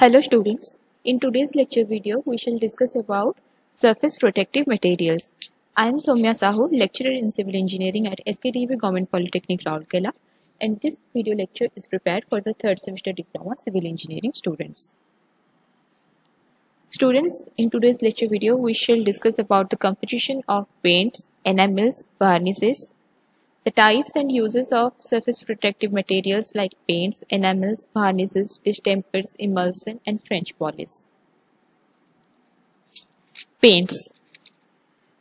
Hello students, in today's lecture video we shall discuss about surface protective materials. I am Soumya Sahu, lecturer in civil engineering at SKDB Government Polytechnic Rourkela, and this video lecture is prepared for the third semester diploma civil engineering students. Students, in today's lecture video we shall discuss about the composition of paints, enamels, varnishes, the types and uses of surface protective materials like paints, enamels, varnishes, distempers, emulsion, and French polish. Paints.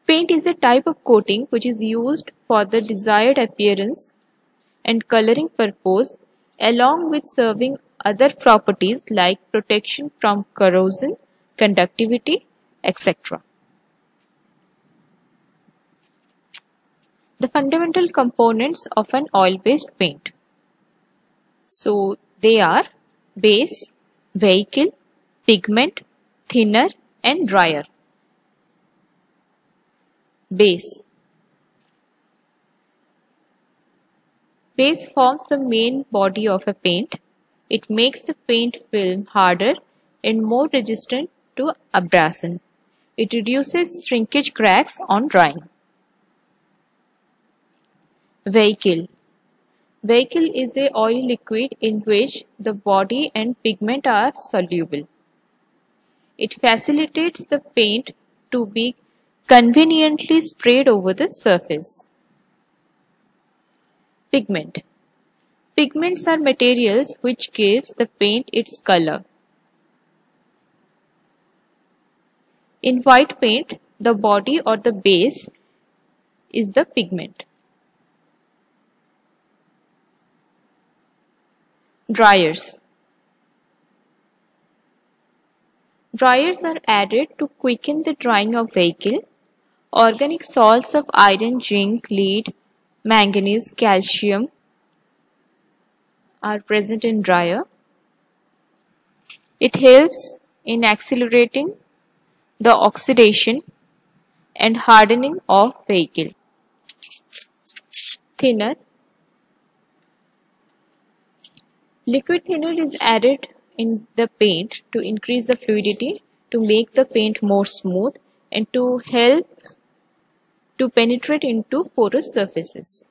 Paint is a type of coating which is used for the desired appearance and coloring purpose, along with serving other properties like protection from corrosion, conductivity, etc. The fundamental components of an oil-based paint. So they are base, vehicle, pigment, thinner, and dryer. Base. Base forms the main body of a paint. It makes the paint film harder and more resistant to abrasion. It reduces shrinkage cracks on drying. Vehicle. Vehicle is a oily liquid in which the body and pigment are soluble. It facilitates the paint to be conveniently sprayed over the surface. Pigment. Pigments are materials which gives the paint its color. In white paint, the body or the base is the pigment. Dryers. Dryers are added to quicken the drying of vehicle. Organic salts of iron, zinc, lead, manganese, calcium are present in dryer. It helps in accelerating the oxidation and hardening of vehicle. Thinner. Liquid thinner is added in the paint to increase the fluidity, to make the paint more smooth, and to help to penetrate into porous surfaces.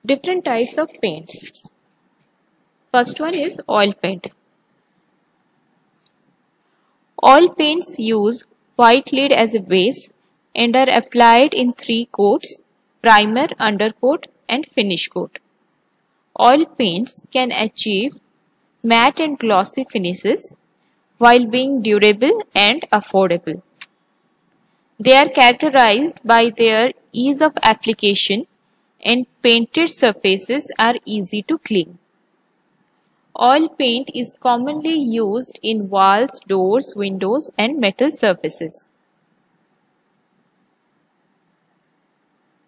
Different types of paints. First one is oil paint. Oil paints use white lead as a base and are applied in three coats: primer, undercoat, and finish coat. Oil paints can achieve matte and glossy finishes while being durable and affordable. They are characterized by their ease of application, and painted surfaces are easy to clean. Oil paint is commonly used in walls, doors, windows, and metal surfaces.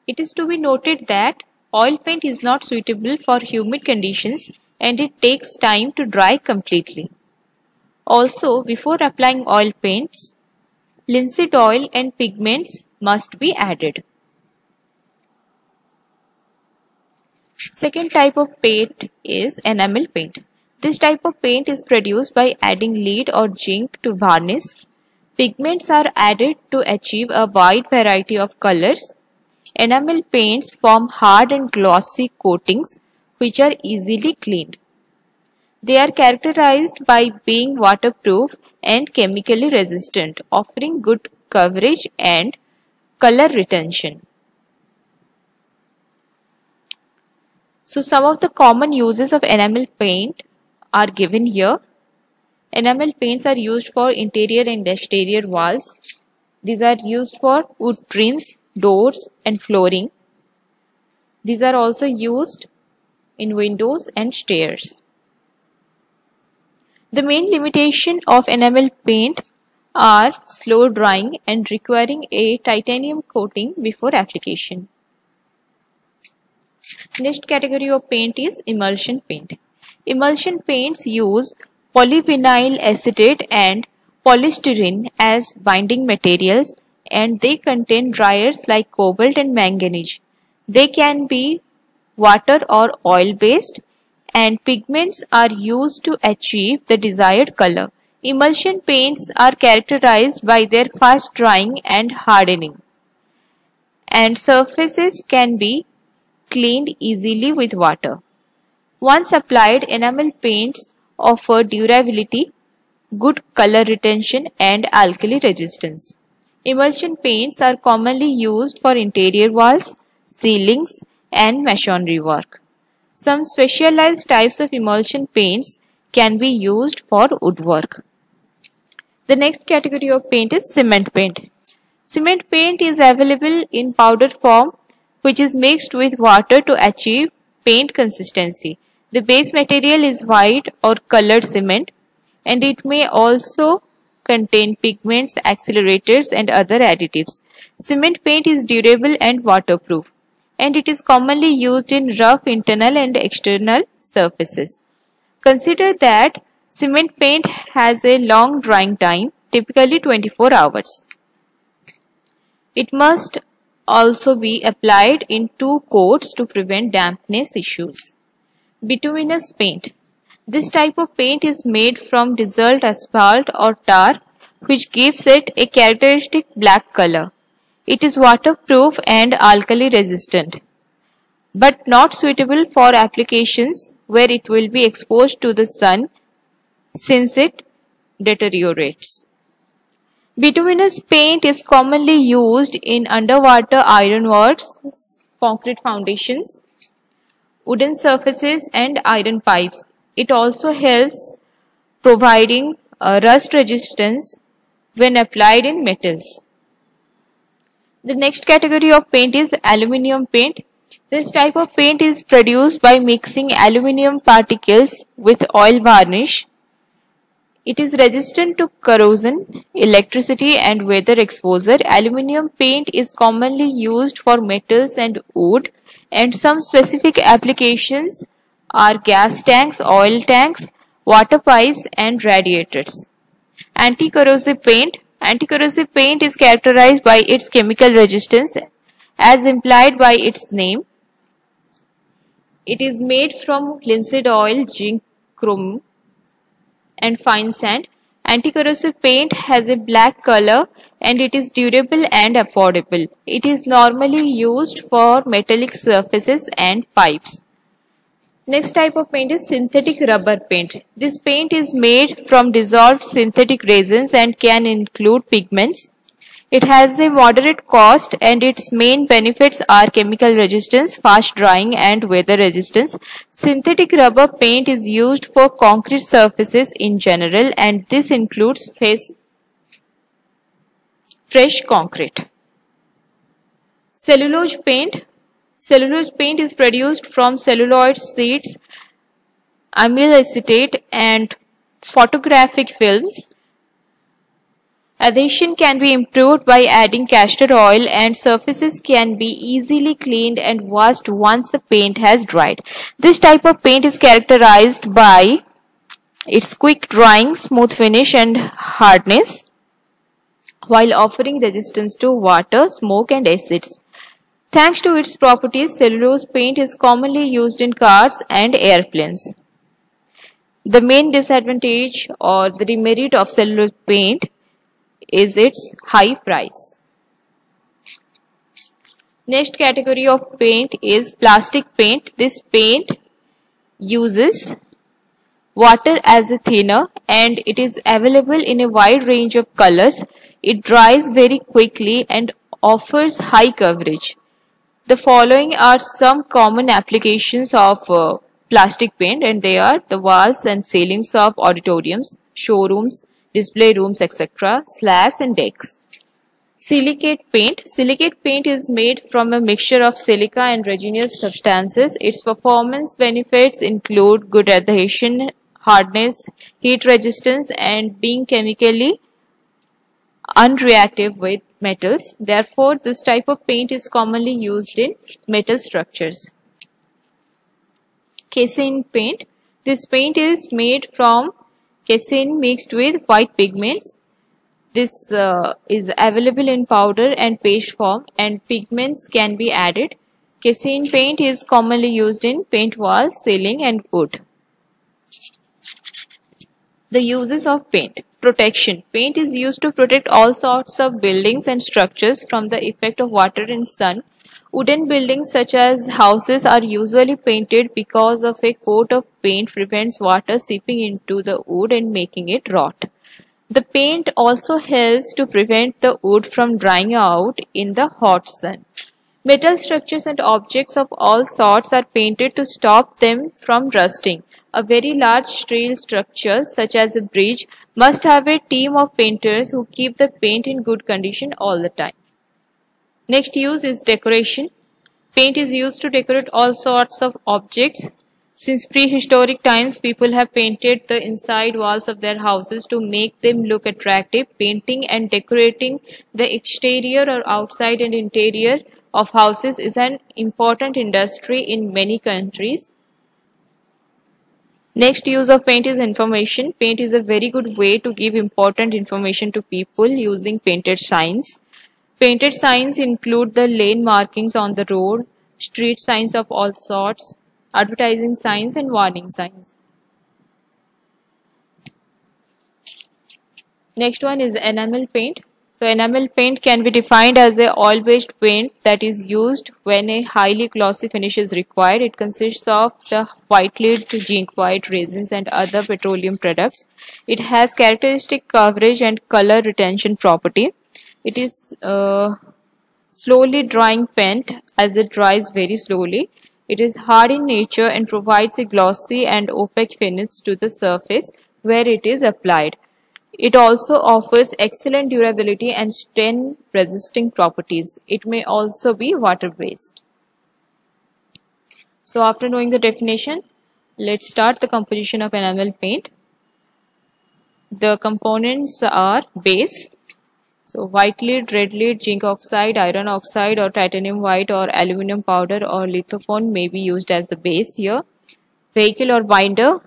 It is to be noted that oil paint is not suitable for humid conditions and it takes time to dry completely. Also, before applying oil paints, linseed oil and pigments must be added. Second type of paint is enamel paint. This type of paint is produced by adding lead or zinc to varnish. Pigments are added to achieve a wide variety of colors. Enamel paints form hard and glossy coatings which are easily cleaned. They are characterized by being waterproof and chemically resistant, offering good coverage and color retention. So some of the common uses of enamel paint are given here. Enamel paints are used for interior and exterior walls. These are used for wood trims, doors, and flooring. These are also used in windows and stairs. The main limitation of enamel paint are slow drying and requiring a titanium coating before application. Next category of paint is emulsion paint. Emulsion paints use polyvinyl acetate and polystyrene as binding materials, and they contain dryers like cobalt and manganese. They can be water or oil based and pigments are used to achieve the desired color. Emulsion paints are characterized by their fast drying and hardening, and surfaces can be cleaned easily with water. Once applied, enamel paints offer durability, good color retention, and alkali resistance. Emulsion paints are commonly used for interior walls, ceilings, and masonry work. Some specialized types of emulsion paints can be used for woodwork. The next category of paint is cement paint. Cement paint is available in powder form, which is mixed with water to achieve paint consistency. The base material is white or colored cement, and it may also contain pigments, accelerators, and other additives. Cement paint is durable and waterproof, and it is commonly used in rough internal and external surfaces. Consider that cement paint has a long drying time, typically 24 hours. It must also be applied in 2 coats to prevent dampness issues. Bituminous paint. This type of paint is made from dissolved asphalt or tar, which gives it a characteristic black color. It is waterproof and alkali resistant, but not suitable for applications where it will be exposed to the sun since it deteriorates. Bituminous paint is commonly used in underwater ironworks, concrete foundations, wooden surfaces, and iron pipes. It also helps providing rust resistance when applied in metals. The next category of paint is aluminium paint. This type of paint is produced by mixing aluminium particles with oil varnish. It is resistant to corrosion, electricity, and weather exposure. Aluminium paint is commonly used for metals and wood, and some specific applications are gas tanks, oil tanks, water pipes, and radiators. Anti-corrosive paint. Anti-corrosive paint is characterized by its chemical resistance, as implied by its name. It is made from linseed oil, zinc, chrome, and fine sand. Anti-corrosive paint has a black color and it is durable and affordable. It is normally used for metallic surfaces and pipes. Next type of paint is synthetic rubber paint. This paint is made from dissolved synthetic resins and can include pigments. It has a moderate cost and its main benefits are chemical resistance, fast drying, and weather resistance. Synthetic rubber paint is used for concrete surfaces in general, and this includes fresh concrete. Cellulose paint. Cellulose paint is produced from celluloid sheets, amyl acetate, and photographic films. Adhesion can be improved by adding castor oil, and surfaces can be easily cleaned and washed once the paint has dried. This type of paint is characterized by its quick drying, smooth finish, and hardness, while offering resistance to water, smoke, and acids. Thanks to its properties, cellulose paint is commonly used in cars and airplanes. The main disadvantage or the demerit of cellulose paint is its high price. Next category of paint is plastic paint. This paint uses water as a thinner and it is available in a wide range of colors. It dries very quickly and offers high coverage. The following are some common applications of plastic paint, and they are the walls and ceilings of auditoriums, showrooms, display rooms, etc., slabs and decks. Silicate paint. Silicate paint is made from a mixture of silica and resinous substances. Its performance benefits include good adhesion, hardness, heat resistance, and being chemically unreactive with metals. Therefore, this type of paint is commonly used in metal structures. Casein paint. This paint is made from casein mixed with white pigments. This is available in powder and paste form, and pigments can be added. Casein paint is commonly used in paint walls, ceiling and wood. The uses of paint. Protection. Paint is used to protect all sorts of buildings and structures from the effect of water and sun. Wooden buildings such as houses are usually painted because of a coat of paint prevents water seeping into the wood and making it rot. The paint also helps to prevent the wood from drying out in the hot sun. Metal structures and objects of all sorts are painted to stop them from rusting. A very large steel structure, such as a bridge, must have a team of painters who keep the paint in good condition all the time. Next use is decoration. Paint is used to decorate all sorts of objects. Since prehistoric times, people have painted the inside walls of their houses to make them look attractive. Painting and decorating the exterior or outside and interior of houses is an important industry in many countries. Next use of paint is information. Paint is a very good way to give important information to people using painted signs. Painted signs include the lane markings on the road, street signs of all sorts, advertising signs and warning signs. Next one is enamel paint. So enamel paint can be defined as a oil-based paint that is used when a highly glossy finish is required. It consists of the white lead, zinc white, resins and other petroleum products. It has characteristic coverage and color retention property. It is slowly drying paint as it dries very slowly. It is hard in nature and provides a glossy and opaque finish to the surface where it is applied. It also offers excellent durability and stain resisting properties. It may also be water-based. So after knowing the definition, let's start the composition of enamel paint. The components are base. So white lead, red lead, zinc oxide, iron oxide or titanium white or aluminum powder or lithophone may be used as the base here. Vehicle or binder,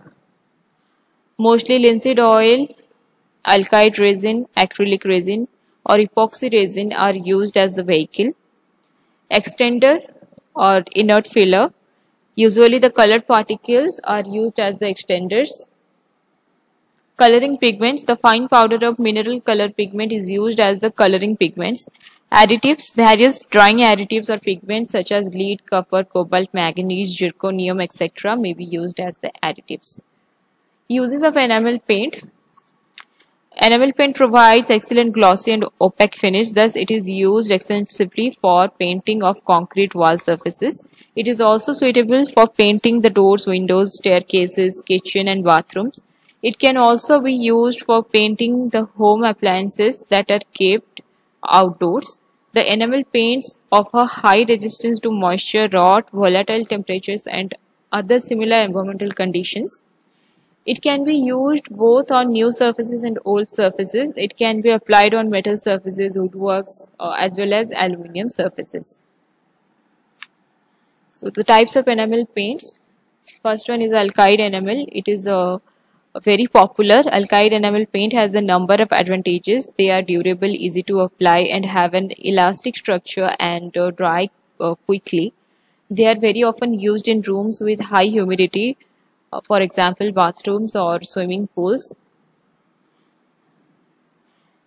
mostly linseed oil, alkyd resin, acrylic resin or epoxy resin are used as the vehicle. Extender or inert filler, usually the colored particles are used as the extenders. Coloring pigments, the fine powder of mineral color pigment is used as the coloring pigments. Additives, various drying additives or pigments such as lead, copper, cobalt, manganese, zirconium, etc. may be used as the additives. Uses of enamel paint. Enamel paint provides excellent glossy and opaque finish, thus it is used extensively for painting of concrete wall surfaces. It is also suitable for painting the doors, windows, staircases, kitchen and bathrooms. It can also be used for painting the home appliances that are kept outdoors. The enamel paints offer high resistance to moisture, rot, volatile temperatures and other similar environmental conditions. It can be used both on new surfaces and old surfaces. It can be applied on metal surfaces, woodworks, as well as aluminium surfaces. So the types of enamel paints. First one is alkyd enamel. It is very popular. Alkyd enamel paint has a number of advantages. They are durable, easy to apply and have an elastic structure and dry quickly. They are very often used in rooms with high humidity, for example bathrooms or swimming pools,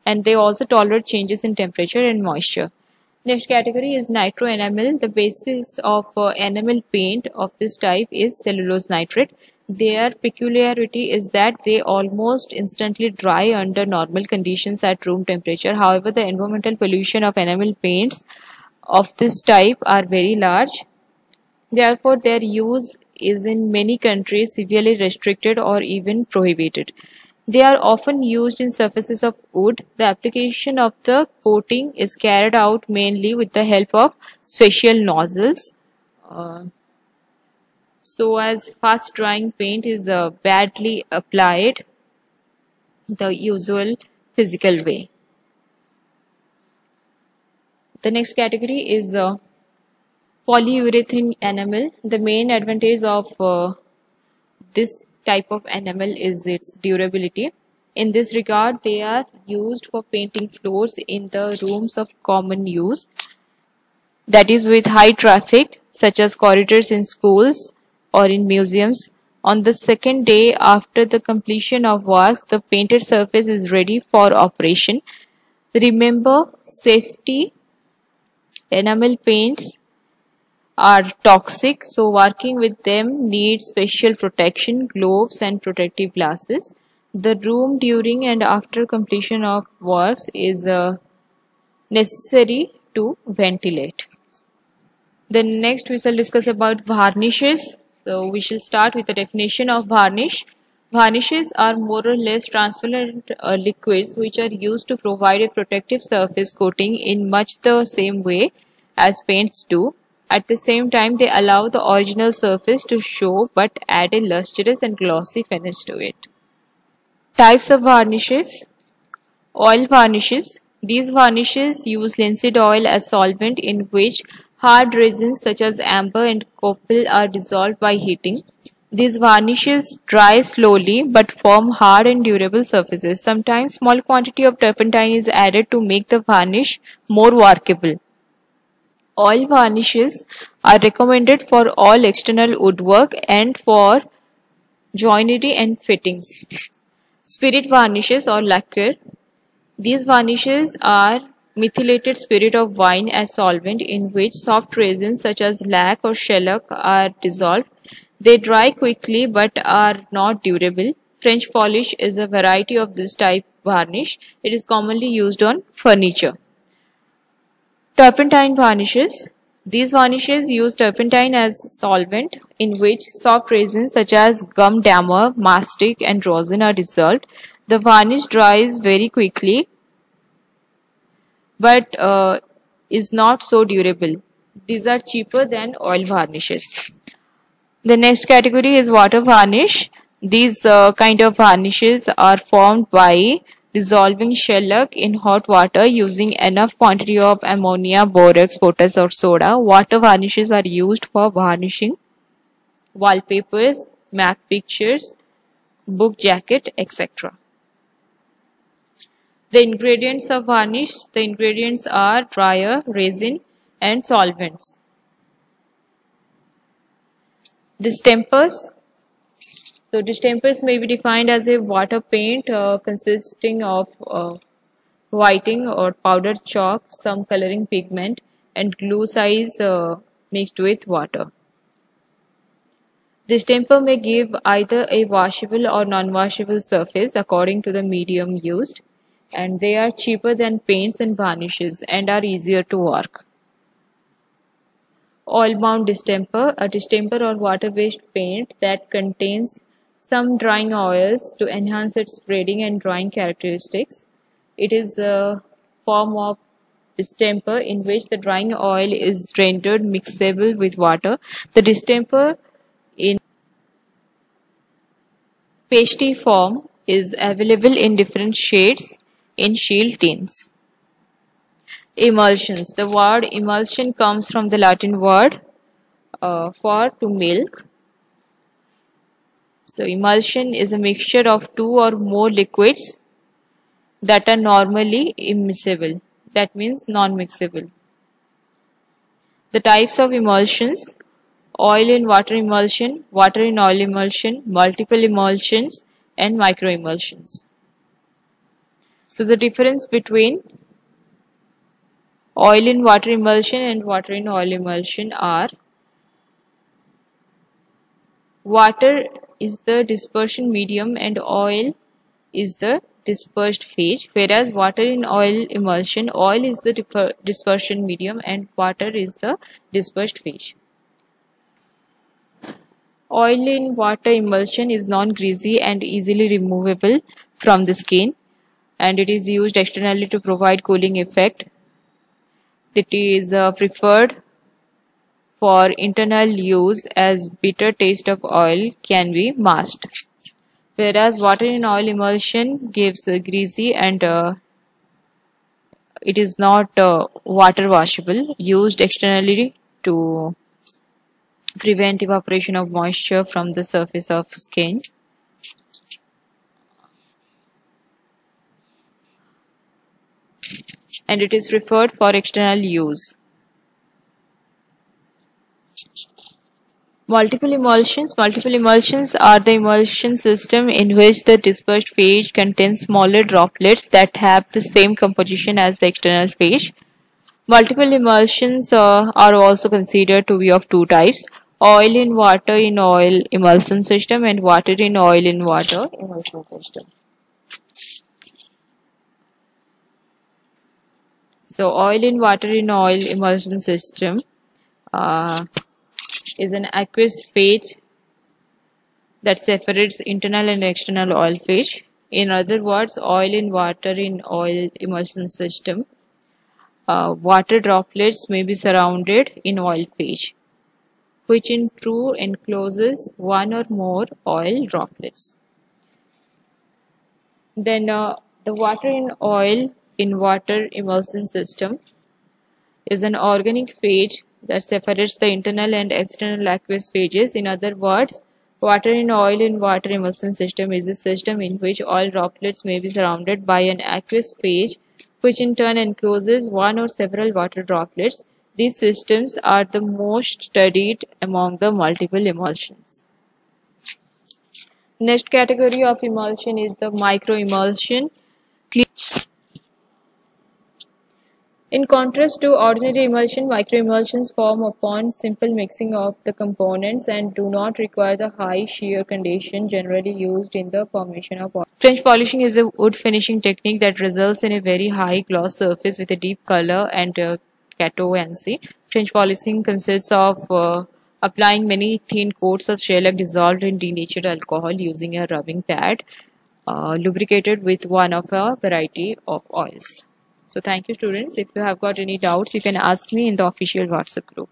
and they also tolerate changes in temperature and moisture. Next category is nitro enamel. The basis of enamel paint of this type is cellulose nitrate. Their peculiarity is that they almost instantly dry under normal conditions at room temperature. However, the environmental pollution of enamel paints of this type are very large. Therefore, their use is in many countries severely restricted or even prohibited. They are often used in surfaces of wood. The application of the coating is carried out mainly with the help of special nozzles. So as fast drying paint is badly applied the usual physical way. The next category is polyurethane enamel. The main advantage of this type of enamel is its durability. In this regard, they are used for painting floors in the rooms of common use. that is with high traffic, such as corridors in schools or in museums. On the second day after the completion of works, the painted surface is ready for operation. Remember, safety enamel paints are toxic, so working with them needs special protection, gloves and protective glasses. The room during and after completion of works is necessary to ventilate. Then next we shall discuss about varnishes. So we shall start with the definition of varnish. Varnishes are more or less transparent liquids which are used to provide a protective surface coating in much the same way as paints do. At the same time, they allow the original surface to show but add a lustrous and glossy finish to it. Types of varnishes. Oil varnishes. These varnishes use linseed oil as solvent in which hard resins such as amber and copal are dissolved by heating. These varnishes dry slowly but form hard and durable surfaces. Sometimes small quantity of turpentine is added to make the varnish more workable. Oil varnishes are recommended for all external woodwork and for joinery and fittings. Spirit varnishes or lacquer. These varnishes are methylated spirit of wine as solvent in which soft resins such as lac or shellac are dissolved. They dry quickly but are not durable. French polish is a variety of this type varnish. It is commonly used on furniture. Turpentine varnishes. These varnishes use turpentine as solvent in which soft resins such as gum dammer, mastic and rosin are dissolved. The varnish dries very quickly but is not so durable. These are cheaper than oil varnishes. The next category is water varnish. These kind of varnishes are formed by dissolving shellac in hot water using enough quantity of ammonia, borax, potash or soda. Water varnishes are used for varnishing wallpapers, map pictures, book jacket, etc. The ingredients of varnish. The ingredients are dryer, resin and solvents. Distempers. So distempers may be defined as a water paint consisting of whiting or powdered chalk, some coloring pigment and glue size mixed with water. Distemper may give either a washable or non-washable surface according to the medium used, and they are cheaper than paints and varnishes and are easier to work. Oil-bound distemper, a distemper or water-based paint that contains some drying oils to enhance its spreading and drying characteristics. It is a form of distemper in which the drying oil is rendered mixable with water. The distemper in pasty form is available in different shades in shield tins. Emulsions. The word emulsion comes from the Latin word for to milk. So emulsion is a mixture of two or more liquids that are normally immiscible. That means non-mixable. The types of emulsions: oil in water emulsion, water in oil emulsion, multiple emulsions and microemulsions. So the difference between oil in water emulsion and water in oil emulsion are: water is the dispersion medium and oil is the dispersed phase, whereas water in oil emulsion, oil is the dispersion medium and water is the dispersed phase. Oil in water emulsion is non-greasy and easily removable from the skin, and it is used externally to provide cooling effect. It is preferred for internal use as bitter taste of oil can be masked. Whereas water in oil emulsion gives greasy and it is not water washable, used externally to prevent evaporation of moisture from the surface of skin. And it is preferred for external use. Multiple emulsions. Multiple emulsions are the emulsion system in which the dispersed phase contains smaller droplets that have the same composition as the external phase. Multiple emulsions are also considered to be of two types: oil in water in oil emulsion system and water in oil in water emulsion system. So oil in water in oil emulsion system is an aqueous phase that separates internal and external oil phase. In other words, oil in water in oil emulsion system, water droplets may be surrounded in oil phase, which in turn encloses one or more oil droplets. Then the water in water emulsion system is an organic phase that separates the internal and external aqueous phases. In other words, water in water emulsion system is a system in which oil droplets may be surrounded by an aqueous phase, which in turn encloses one or several water droplets. These systems are the most studied among the multiple emulsions. Next category of emulsion is the microemulsion. In contrast to ordinary emulsion, microemulsions form upon simple mixing of the components and do not require the high shear condition generally used in the formation of oil. French polishing is a wood finishing technique that results in a very high gloss surface with a deep color and chatoyancy. French polishing consists of applying many thin coats of shellac dissolved in denatured alcohol using a rubbing pad lubricated with one of a variety of oils. So thank you, students. If you have got any doubts, you can ask me in the official WhatsApp group.